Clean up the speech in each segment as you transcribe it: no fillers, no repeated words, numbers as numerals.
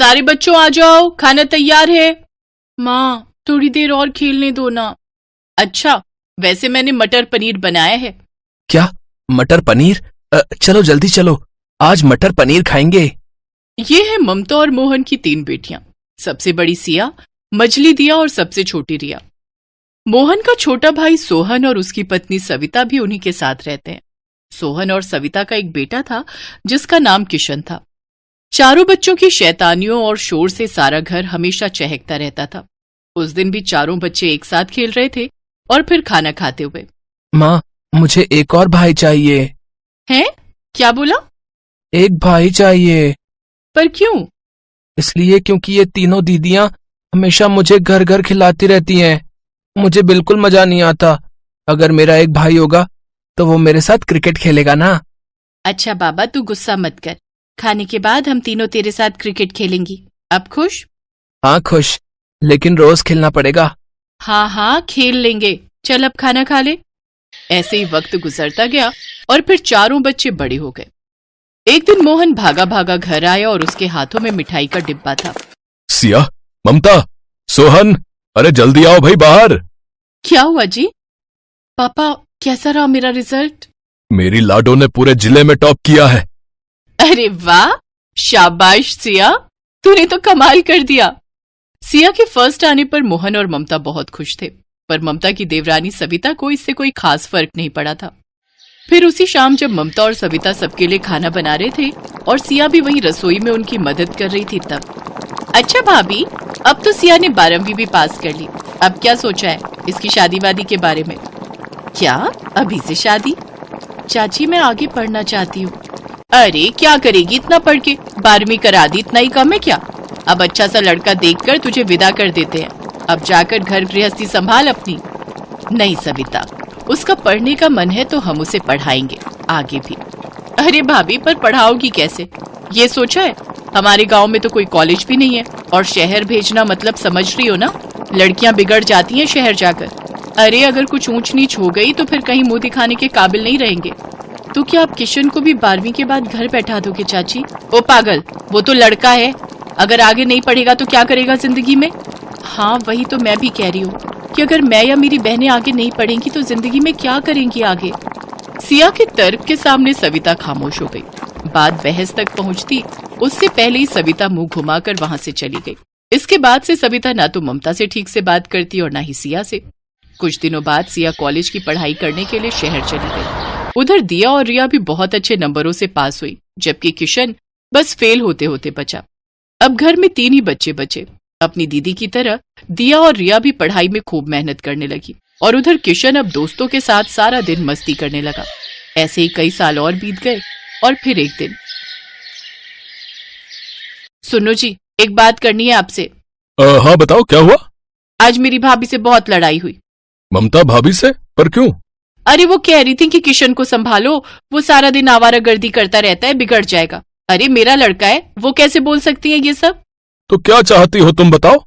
सारे बच्चों आ जाओ, खाना तैयार है। माँ थोड़ी देर और खेलने दो ना। अच्छा, वैसे मैंने मटर पनीर बनाया है। क्या मटर पनीर? चलो जल्दी चलो, आज मटर पनीर खाएंगे। ये है ममता और मोहन की 3 बेटियां। सबसे बड़ी सिया, मजली दिया और सबसे छोटी रिया। मोहन का छोटा भाई सोहन और उसकी पत्नी सविता भी उन्हीं के साथ रहते हैं। सोहन और सविता का एक बेटा था जिसका नाम किशन था। चारों बच्चों की शैतानियों और शोर से सारा घर हमेशा चहकता रहता था। उस दिन भी चारों बच्चे एक साथ खेल रहे थे और फिर खाना खाते हुए। माँ, मुझे एक और भाई चाहिए। हैं? क्या बोला? एक भाई चाहिए। पर क्यों? इसलिए क्योंकि ये तीनों दीदियां हमेशा मुझे घर घर खिलाती रहती हैं। मुझे बिल्कुल मजा नहीं आता। अगर मेरा एक भाई होगा तो वो मेरे साथ क्रिकेट खेलेगा ना। अच्छा बाबा, तू गुस्सा मत कर। खाने के बाद हम तीनों तेरे साथ क्रिकेट खेलेंगी। अब खुश? हाँ खुश, लेकिन रोज खेलना पड़ेगा। हाँ हाँ, खेल लेंगे। चल अब खाना खा ले। ऐसे ही वक्त गुजरता गया और फिर चारों बच्चे बड़े हो गए। एक दिन मोहन भागा भागा घर आया और उसके हाथों में मिठाई का डिब्बा था। सिया, ममता, सोहन, अरे जल्दी आओ भाई बाहर। क्या हुआ जी? पापा, कैसा रहा मेरा रिजल्ट? मेरी लाडो ने पूरे जिले में टॉप किया है। अरे वाह, शाबाश सिया, तूने तो कमाल कर दिया। सिया के फर्स्ट आने पर मोहन और ममता बहुत खुश थे, पर ममता की देवरानी सविता को इससे कोई खास फर्क नहीं पड़ा था। फिर उसी शाम जब ममता और सविता सबके लिए खाना बना रहे थे और सिया भी वहीं रसोई में उनकी मदद कर रही थी तब। अच्छा भाभी, अब तो सिया ने 12वीं भी पास कर ली। अब क्या सोचा है इसकी शादी वादी के बारे में? क्या अभी से शादी? चाची मैं आगे पढ़ना चाहती हूँ। अरे क्या करेगी इतना पढ़ के? 12वीं करा दी, इतना ही कम है क्या? अब अच्छा सा लड़का देखकर तुझे विदा कर देते हैं। अब जाकर घर गृहस्थी संभाल अपनी। नहीं सविता, उसका पढ़ने का मन है तो हम उसे पढ़ाएंगे आगे भी। अरे भाभी, पर पढ़ाओगी कैसे? ये सोचा है? हमारे गांव में तो कोई कॉलेज भी नहीं है और शहर भेजना मतलब समझ रही हो ना, लड़कियां बिगड़ जाती हैं शहर जाकर। अरे अगर कुछ ऊंच नीच हो गई तो फिर कहीं मुंह दिखाने के काबिल नहीं रहेंगे। तो क्या आप किशन को भी 12वीं के बाद घर बैठा दोगे चाची? ओ पागल, वो तो लड़का है। अगर आगे नहीं पढ़ेगा तो क्या करेगा जिंदगी में? हाँ वही तो मैं भी कह रही हूँ कि अगर मैं या मेरी बहनें आगे नहीं पढ़ेंगी तो जिंदगी में क्या करेंगी आगे। सिया के तर्क के सामने सविता खामोश हो गई। बात बहस तक पहुंचती उससे पहले ही सविता मुंह घुमाकर वहां से चली गई। इसके बाद से सविता ना तो ममता से ठीक से बात करती और ना ही सिया से। कुछ दिनों बाद सिया कॉलेज की पढ़ाई करने के लिए शहर चली गई। उधर दिया और रिया भी बहुत अच्छे नंबरों से पास हुई, जबकि किशन बस फेल होते होते बचा। अब घर में 3 ही बच्चे बचे। अपनी दीदी की तरह दिया और रिया भी पढ़ाई में खूब मेहनत करने लगी और उधर किशन अब दोस्तों के साथ सारा दिन मस्ती करने लगा। ऐसे ही कई साल और बीत गए और फिर एक दिन, सुनो जी, एक बात करनी है आपसे। हाँ बताओ, क्या हुआ? आज मेरी भाभी से बहुत लड़ाई हुई। ममता भाभी से? पर क्यों? अरे वो कह रही थी कि किशन को संभालो, वो सारा दिन आवारागर्दी करता रहता है, बिगड़ जाएगा। अरे मेरा लड़का है, वो कैसे बोल सकती है ये सब? तो क्या चाहती हो तुम बताओ?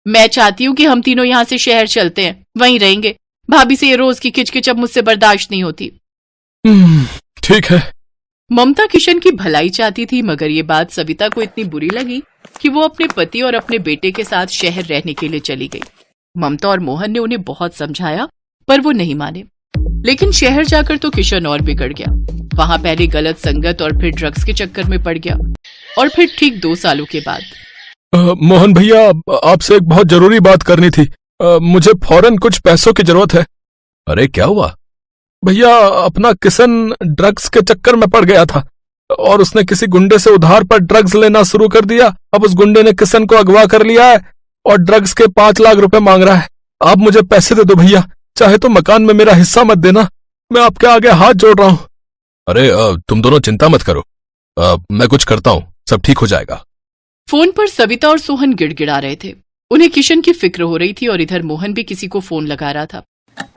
मैं चाहती हूँ कि हम तीनों यहाँ से शहर चलते हैं, वहीं रहेंगे। भाभी से ये रोज की किचकिच अब मुझसे बर्दाश्त नहीं होती। ठीक है। ममता किशन की भलाई चाहती थी, मगर ये बात सविता को इतनी बुरी लगी कि वो अपने पति और अपने बेटे के साथ शहर रहने के लिए चली गई। ममता और मोहन ने उन्हें बहुत समझाया पर वो नहीं माने। लेकिन शहर जाकर तो किशन और बिगड़ गया। वहां पहले गलत संगत और फिर ड्रग्स के चक्कर में पड़ गया और फिर ठीक 2 सालों के बाद। मोहन भैया, आपसे एक बहुत जरूरी बात करनी थी। मुझे फौरन कुछ पैसों की जरूरत है। अरे क्या हुआ? भैया, अपना किशन ड्रग्स के चक्कर में पड़ गया था और उसने किसी गुंडे से उधार पर ड्रग्स लेना शुरू कर दिया। अब उस गुंडे ने किशन को अगवा कर लिया है और ड्रग्स के 5 लाख रुपए मांग रहा है। आप मुझे पैसे दे दो भैया, चाहे तो मकान में मेरा हिस्सा मत देना, मैं आपके आगे हाथ जोड़ रहा हूं। अरे तुम दोनों चिंता मत करो, मैं कुछ करता हूं, सब ठीक हो जाएगा। फोन पर सविता और सोहन गिड़गिड़ा रहे थे। उन्हें किशन की फिक्र हो रही थी और इधर मोहन भी किसी को फोन लगा रहा था।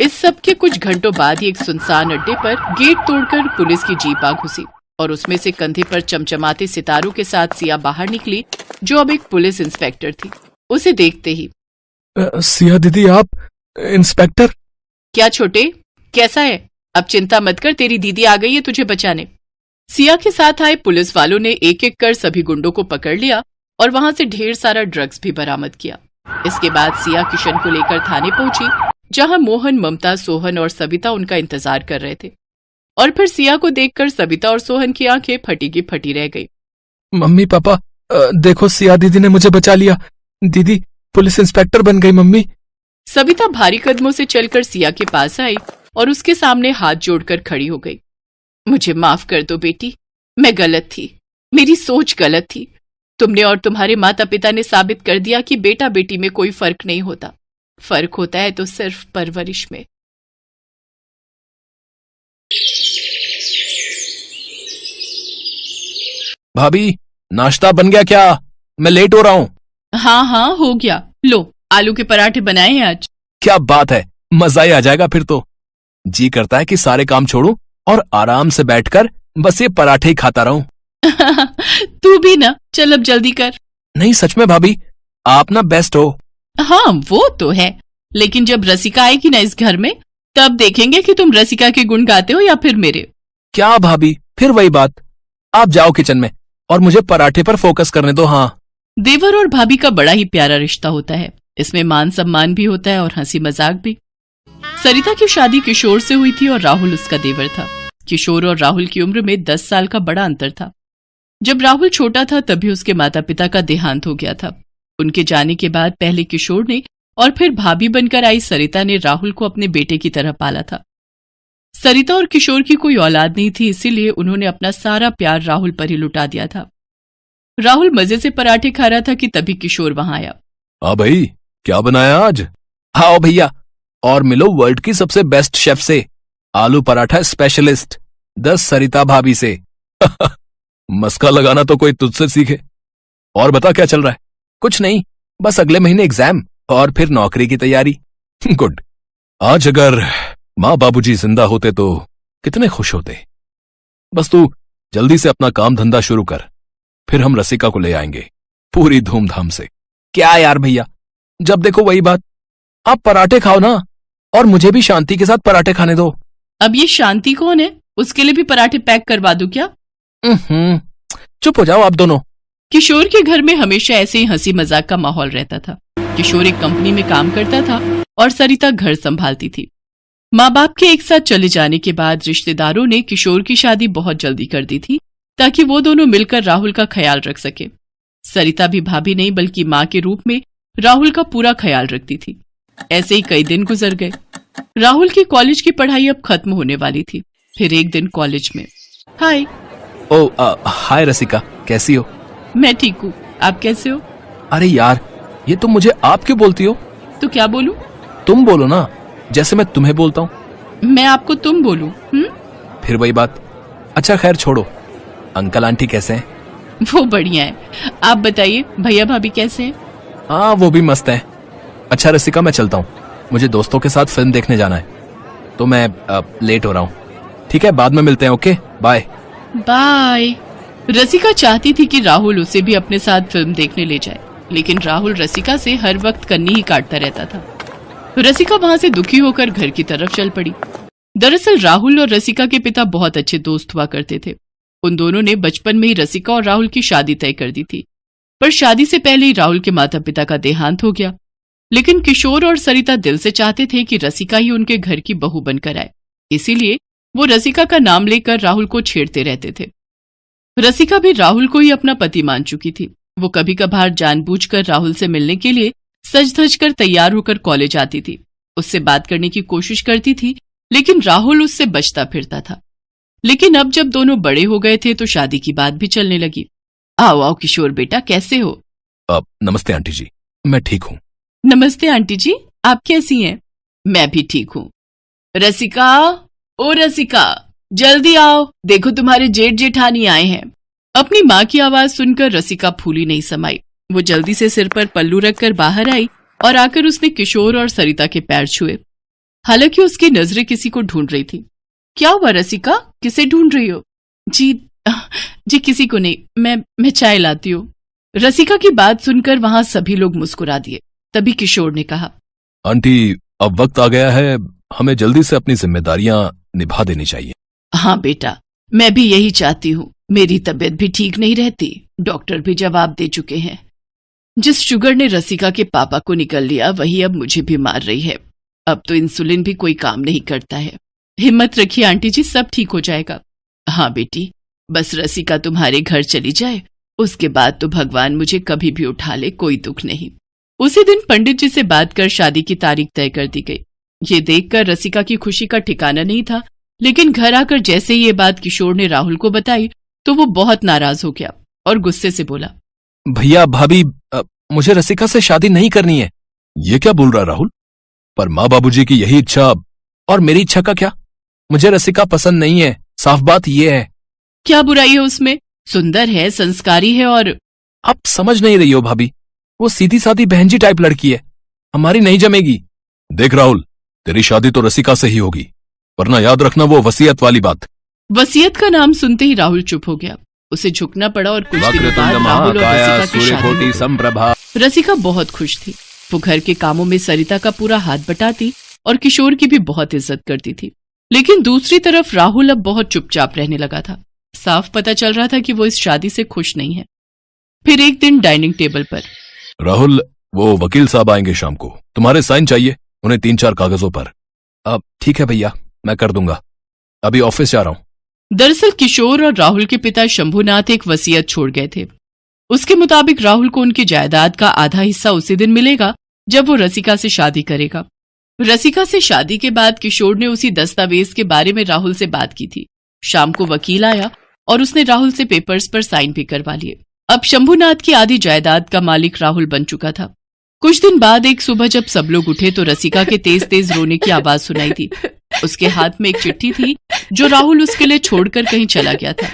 इस सब के कुछ घंटों बाद ही एक सुनसान अड्डे पर गेट तोड़कर पुलिस की जीप आ घुसी और उसमें से कंधे पर चमचमाते सितारों के साथ सिया बाहर निकली, जो अब एक पुलिस इंस्पेक्टर थी। उसे देखते ही, सिया दीदी, आप इंस्पेक्टर? क्या छोटे, कैसा है? अब चिंता मत कर, तेरी दीदी आ गई है तुझे बचाने। सिया के साथ आए पुलिस वालों ने एक एक कर सभी गुंडों को पकड़ लिया और वहां से ढेर सारा ड्रग्स भी बरामद किया। इसके बाद सिया किशन को लेकर थाने पहुंची, जहां मोहन, ममता, सोहन और सविता उनका इंतजार कर रहे थे। और फिर सिया को देखकर सविता और सोहन की आंखें फटी की फटी रह गई। मम्मी पापा, देखो सिया दीदी ने मुझे बचा लिया। दीदी पुलिस इंस्पेक्टर बन गई मम्मी। सविता भारी कदमों से चलकर सिया के पास आई और उसके सामने हाथ जोड़कर खड़ी हो गई। मुझे माफ कर दो बेटी, मैं गलत थी, मेरी सोच गलत थी। तुमने और तुम्हारे माता पिता ने साबित कर दिया कि बेटा बेटी में कोई फर्क नहीं होता। फर्क होता है तो सिर्फ परवरिश में। भाभी, नाश्ता बन गया क्या? मैं लेट हो रहा हूँ। हाँ हाँ हो गया। लो, आलू के पराठे बनाए हैं आज। क्या बात है, मजा ही आ जाएगा फिर तो। जी करता है कि सारे काम छोड़ूं और आराम से बैठकर बस ये पराठे ही खाता रहूं। तू भी ना, चल अब जल्दी कर। नहीं सच में भाभी, आप ना बेस्ट हो। हाँ वो तो है, लेकिन जब रसिका आएगी ना इस घर में, तब देखेंगे कि तुम रसिका के गुण गाते हो या फिर मेरे। क्या भाभी, फिर वही बात। आप जाओ किचन में और मुझे पराठे पर फोकस करने दो। हाँ, देवर और भाभी का बड़ा ही प्यारा रिश्ता होता है। इसमें मान सम्मान भी होता है और हंसी मजाक भी। सरिता की शादी किशोर से हुई थी और राहुल उसका देवर था। किशोर और राहुल की उम्र में 10 साल का बड़ा अंतर था। जब राहुल छोटा था तभी उसके माता पिता का देहांत हो गया था। उनके जाने के बाद पहले किशोर ने और फिर भाभी बनकर आई सरिता ने राहुल को अपने बेटे की तरह पाला था। सरिता और किशोर की कोई औलाद नहीं थी, इसीलिए उन्होंने अपना सारा प्यार राहुल पर ही लुटा दिया था। राहुल मजे से पराठे खा रहा था कि तभी किशोर वहां आया। हाँ भाई, क्या बनाया आज? आओ भैया और मिलो वर्ल्ड की सबसे बेस्ट शेफ से, आलू पराठा स्पेशलिस्ट 10 सरिता भाभी से। मस्का लगाना तो कोई तुझसे सीखे। और बता क्या चल रहा है? कुछ नहीं, बस अगले महीने एग्जाम और फिर नौकरी की तैयारी। गुड। आज अगर माँ बाबूजी जिंदा होते तो कितने खुश होते। बस तू जल्दी से अपना काम धंधा शुरू कर, फिर हम रसिका को ले आएंगे पूरी धूमधाम से। क्या यार भैया, जब देखो वही बात। आप पराठे खाओ ना, और मुझे भी शांति के साथ पराठे खाने दो। अब ये शांति कौन है? उसके लिए भी पराठे पैक करवा दूं क्या? चुप हो जाओ आप दोनों। किशोर के घर में हमेशा ऐसे ही हंसी मजाक का माहौल रहता था। किशोर एक कंपनी में काम करता था और सरिता घर संभालती थी। माँ बाप के एक साथ चले जाने के बाद रिश्तेदारों ने किशोर की शादी बहुत जल्दी कर दी थी, ताकि वो दोनों मिलकर राहुल का ख्याल रख सके। सरिता भी भाभी नहीं बल्कि माँ के रूप में राहुल का पूरा ख्याल रखती थी। ऐसे ही कई दिन गुजर गए। राहुल की कॉलेज की पढ़ाई अब खत्म होने वाली थी। फिर एक दिन कॉलेज में। हाय। हाय रसिका, कैसी हो? मैं ठीक हूँ, आप कैसे हो? अरे यार, ये तुम मुझे आप क्यों बोलती हो? तो क्या बोलूं? तुम बोलो ना, जैसे मैं तुम्हें बोलता हूँ। मैं आपको तुम बोलूं? फिर वही बात। अच्छा खैर छोड़ो, अंकल आंटी कैसे हैं? वो बढ़िया है। आप बताइए, भैया भाभी कैसे हैं? हाँ वो भी मस्त है। अच्छा रसिका, मैं चलता हूँ, मुझे दोस्तों के साथ फिल्म देखने जाना है, तो मैं लेट हो रहा हूँ। ठीक है, बाद में मिलते हैं। Okay bye. बाय। रसिका चाहती थी कि राहुल उसे भी अपने साथ फिल्म देखने ले जाए, लेकिन राहुल रसिका से हर वक्त कन्नी ही काटता रहता था। रसिका वहां से दुखी होकर घर की तरफ चल पड़ी। दरअसल राहुल और रसिका के पिता बहुत अच्छे दोस्त हुआ करते थे। उन दोनों ने बचपन में ही रसिका और राहुल की शादी तय कर दी थी, पर शादी से पहले ही राहुल के माता पिता का देहांत हो गया। लेकिन किशोर और सरिता दिल से चाहते थे कि रसिका ही उनके घर की बहू बनकर आए, इसीलिए वो रसिका का नाम लेकर राहुल को छेड़ते रहते थे। रसिका भी राहुल को ही अपना पति मान चुकी थी। वो कभी कभार जानबूझकर राहुल से मिलने के लिए सज धज कर तैयार होकर कॉलेज आती थी, उससे बात करने की कोशिश करती थी, लेकिन राहुल उससे बचता फिरता था। लेकिन अब जब दोनों बड़े हो गए थे तो शादी की बात भी चलने लगी। आओ आओ किशोर बेटा, कैसे हो? नमस्ते आंटी जी, मैं ठीक हूँ। नमस्ते आंटी जी, आप कैसी हैं? मैं भी ठीक हूँ। रसिका, ओ रसिका, जल्दी आओ, देखो तुम्हारे जेठ जेठानी आए हैं। अपनी माँ की आवाज सुनकर रसिका फूली नहीं समाई। वो जल्दी से सिर पर पल्लू रखकर बाहर आई और आकर उसने किशोर और सरिता के पैर छुए। हालांकि उसकी नजरें किसी को ढूंढ रही थी। क्या हुआ रसिका, किसे ढूंढ रही हो? जी किसी को नहीं, मैं चाय लाती हूँ। रसिका की बात सुनकर वहां सभी लोग मुस्कुरा दिए। तभी किशोर ने कहा, आंटी अब वक्त आ गया है, हमें जल्दी से अपनी जिम्मेदारियां निभा देनी चाहिए। हाँ बेटा, मैं भी यही चाहती हूँ। मेरी तबीयत भी ठीक नहीं रहती, डॉक्टर भी जवाब दे चुके हैं। जिस शुगर ने रसिका के पापा को निकल लिया वही अब मुझे भी मार रही है। अब तो इंसुलिन भी कोई काम नहीं करता है। हिम्मत रखिए आंटी जी, सब ठीक हो जाएगा। हाँ बेटी, बस रसिका तुम्हारे घर चली जाए, उसके बाद तो भगवान मुझे कभी भी उठा ले, कोई दुख नहीं। उसी दिन पंडित जी से बात कर शादी की तारीख तय कर दी गई। ये देखकर रसिका की खुशी का ठिकाना नहीं था, लेकिन घर आकर जैसे ही ये बात किशोर ने राहुल को बताई तो वो बहुत नाराज हो गया और गुस्से से बोला, भैया भाभी, मुझे रसिका से शादी नहीं करनी है। ये क्या बोल रहा राहुल? पर माँ बाबूजी की यही इच्छा। और मेरी इच्छा का क्या? मुझे रसिका पसंद नहीं है, साफ बात ये है। क्या बुराई है उसमें? सुंदर है, संस्कारी है और आप समझ नहीं रही हो भाभी, वो सीधी सादी बहन जी टाइप लड़की है, हमारी नहीं जमेगी। देख राहुल, तेरी शादी तो रसिका से ही होगी, वरना याद रखना वो वसीयत वाली बात। वसीयत का नाम सुनते ही राहुल चुप हो गया। उसे झुकना पड़ा और कुछ दिनों बाद राहुल और रसिका की शादी हो गई। रसिका बहुत खुश थी। वो घर के कामों में सरिता का पूरा हाथ बटाती और किशोर की भी बहुत इज्जत करती थी। लेकिन दूसरी तरफ राहुल अब बहुत चुपचाप रहने लगा था। साफ पता चल रहा था कि वो इस शादी से खुश नहीं है। फिर एक दिन डाइनिंग टेबल पर, राहुल, वो वकील साहब आएंगे शाम को, तुम्हारे साइन चाहिए उन्हें 3-4 कागजों पर। अब ठीक है भैया, मैं कर दूंगा, अभी ऑफिस जा रहा हूं। दरअसल किशोर और राहुल के पिता शंभुनाथ एक वसीयत छोड़ गए थे। उसके मुताबिक राहुल को उनकी जायदाद का आधा हिस्सा उसी दिन मिलेगा जब वो रसिका से शादी करेगा। रसिका से शादी के बाद किशोर ने उसी दस्तावेज के बारे में राहुल से बात की थी। शाम को वकील आया और उसने राहुल से पेपर्स पर साइन भी करवा लिए। अब शंभुनाथ की आधी जायदाद का मालिक राहुल बन चुका था। कुछ दिन बाद एक सुबह जब सब लोग उठे तो रसिका के तेज तेज रोने की आवाज सुनाई दी। उसके हाथ में एक चिट्ठी थी जो राहुल उसके लिए छोड़कर कहीं चला गया था।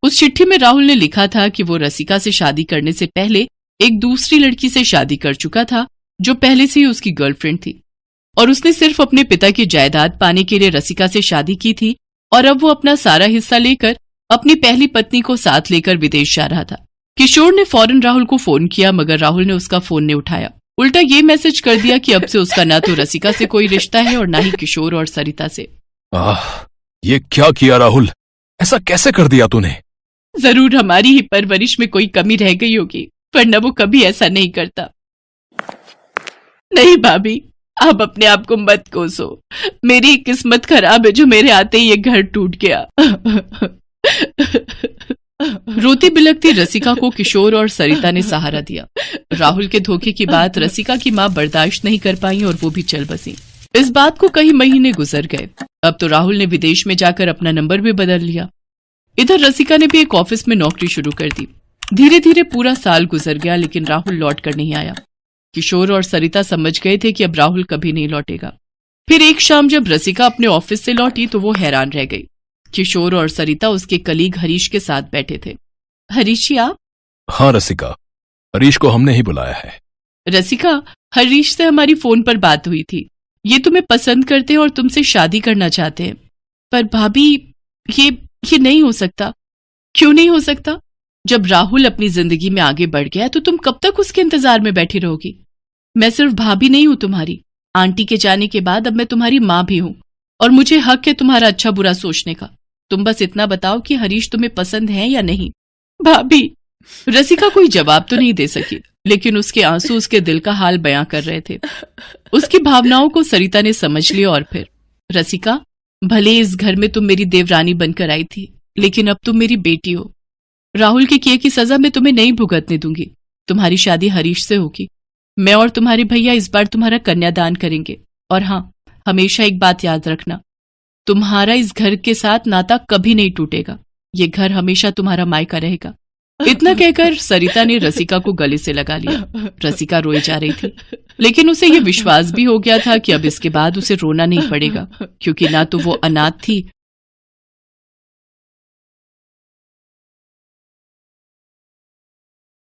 उस चिट्ठी में राहुल ने लिखा था कि वो रसिका से शादी करने से पहले एक दूसरी लड़की से शादी कर चुका था जो पहले से ही उसकी गर्लफ्रेंड थी, और उसने सिर्फ अपने पिता की जायदाद पाने के लिए रसिका से शादी की थी और अब वो अपना सारा हिस्सा लेकर अपनी पहली पत्नी को साथ लेकर विदेश जा रहा था। किशोर ने फौरन राहुल को फोन किया, मगर राहुल ने उसका फोन नहीं उठाया। उल्टा ये मैसेज कर दिया कि अब से उसका ना तो रसिका से कोई रिश्ता है और ना ही किशोर और सरिता से। ये क्या किया राहुल? ऐसा कैसे कर दिया तूने? जरूर हमारी ही परवरिश में कोई कमी रह गई होगी, वरना वो कभी ऐसा नहीं करता। नहीं भाभी, आप अपने आप को मत कोसो। मेरी किस्मत खराब है जो मेरे आते ही ये घर टूट गया। रोती बिलखती रसिका को किशोर और सरिता ने सहारा दिया। राहुल के धोखे की बात रसिका की मां बर्दाश्त नहीं कर पाई और वो भी चल बसी। इस बात को कई महीने गुजर गए। अब तो राहुल ने विदेश में जाकर अपना नंबर भी बदल लिया। इधर रसिका ने भी एक ऑफिस में नौकरी शुरू कर दी। धीरे धीरे पूरा साल गुजर गया, लेकिन राहुल लौट कर नहीं आया। किशोर और सरिता समझ गए थे कि अब राहुल कभी नहीं लौटेगा। फिर एक शाम जब रसिका अपने ऑफिस से लौटी तो वो हैरान रह गई। किशोर और सरिता उसके कलीग हरीश के साथ बैठे थे। हरीश आप? हाँ रसिका, हरीश को हमने ही बुलाया है। रसिका, हरीश से हमारी फोन पर बात हुई थी। ये तुम्हें पसंद करते हैं और तुमसे शादी करना चाहते हैं। पर भाभी, ये नहीं हो सकता। क्यों नहीं हो सकता? जब राहुल अपनी जिंदगी में आगे बढ़ गया तो तुम कब तक उसके इंतजार में बैठी रहोगी? मैं सिर्फ भाभी नहीं हूं तुम्हारी, आंटी के जाने के बाद अब मैं तुम्हारी माँ भी हूं और मुझे हक है तुम्हारा अच्छा बुरा सोचने का। तुम बस इतना बताओ कि हरीश तुम्हें पसंद है या नहीं। भाभी, रसिका कोई जवाब तो नहीं दे सकी, लेकिन उसके आंसू उसके दिल का हाल बयां कर रहे थे। उसकी भावनाओं को सरिता ने समझ लिया और फिर, रसिका, भले इस घर में तुम मेरी देवरानी बनकर आई थी, लेकिन अब तुम मेरी बेटी हो। राहुल के किए की सजा मैं तुम्हें नहीं भुगतने दूंगी। तुम्हारी शादी हरीश से होगी। मैं और तुम्हारे भैया इस बार तुम्हारा कन्यादान करेंगे। और हाँ, हमेशा एक बात याद रखना, तुम्हारा इस घर के साथ नाता कभी नहीं टूटेगा। ये घर हमेशा तुम्हारा मायका रहेगा। इतना कहकर सरिता ने रसिका को गले से लगा लिया। रसिका रोए जा रही थी, लेकिन उसे यह विश्वास भी हो गया था कि अब इसके बाद उसे रोना नहीं पड़ेगा, क्योंकि ना तो वो अनाथ थी